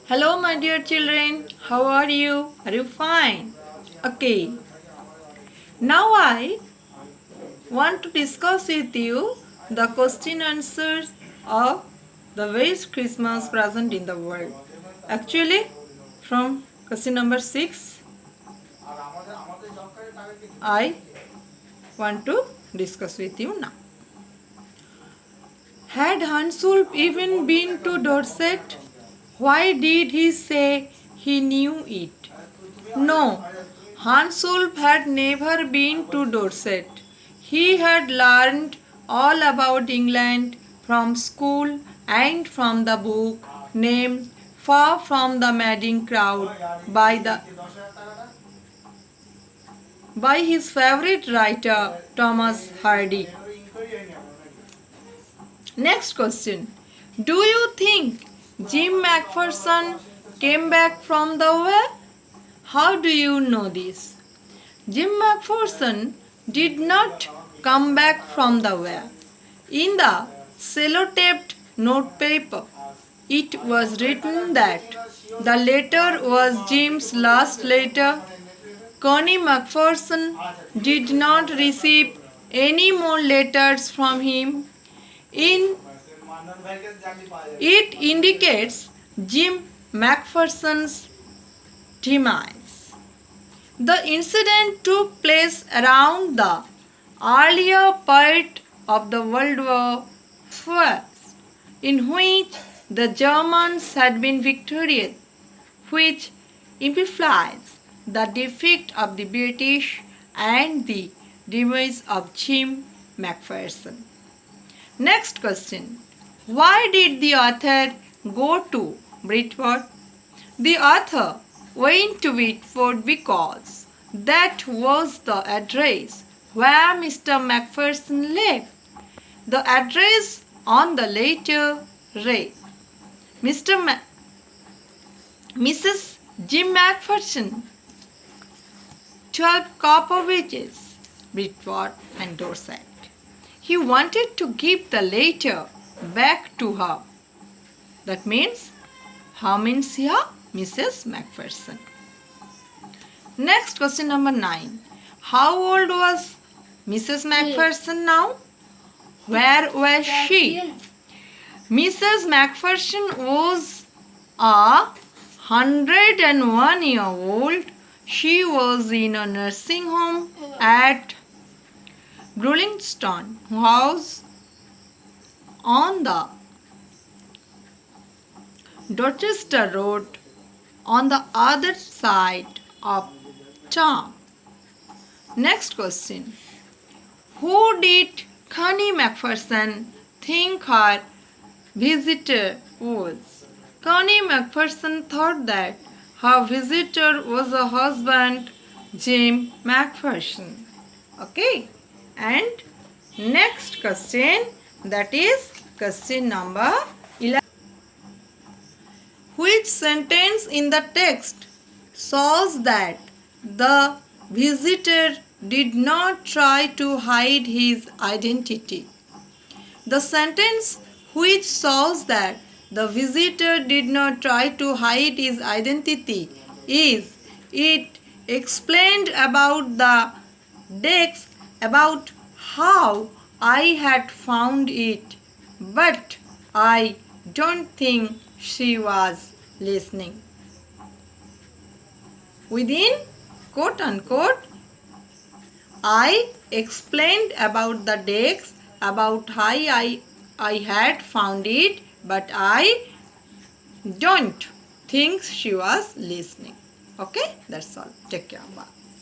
Hello, my dear children. How are you? Are you fine? Okay. Now I want to discuss with you the question answers of the best Christmas present in the world. Actually, from question number 6, I want to discuss with you now. Had Hansul even been to Dorset? Why did he say he knew it? No, Hansulf had never been to Dorset. He had learned all about England from school and from the book named Far from the Madding Crowd by his favorite writer Thomas Hardy. Next question. Do you think Jim Macpherson came back from the war? How do you know this? Jim Macpherson did not come back from the war. In the sellotaped notepaper, it was written that the letter was Jim's last letter. Connie Macpherson did not receive any more letters from him. It indicates Jim Macpherson's demise. The incident took place around the earlier part of the World War I, in which the Germans had been victorious, which implies the defeat of the British and the demise of Jim Macpherson. Next question. Why did the author go to Bridgeport? The author went to Bridgeport because that was the address where Mr. Macpherson lived. The address on the letter read, Mrs. Jim Macpherson, 12 Copper Bridges, Bridgeport and Dorset. He wanted to give the letter back to her. That means, how means here? Mrs. Macpherson. Next question number 9. How old was Mrs. Macpherson now? Where was she? Mrs. Macpherson was 101-year-old. She was in a nursing home at Brulingstone House on the Dorchester Road on the other side of town. Next question. Who did Connie Macpherson think her visitor was? Connie Macpherson thought that her visitor was her husband, Jim Macpherson. Okay. And next question, that is question number 11. Which sentence in the text shows that the visitor did not try to hide his identity? The sentence which shows that the visitor did not try to hide his identity is, it explained about the desk, about how I had found it, but I don't think she was listening. Within quote unquote, I explained about the desk, about how I had found it, but I don't think she was listening. Okay, that's all. Take care. Bye.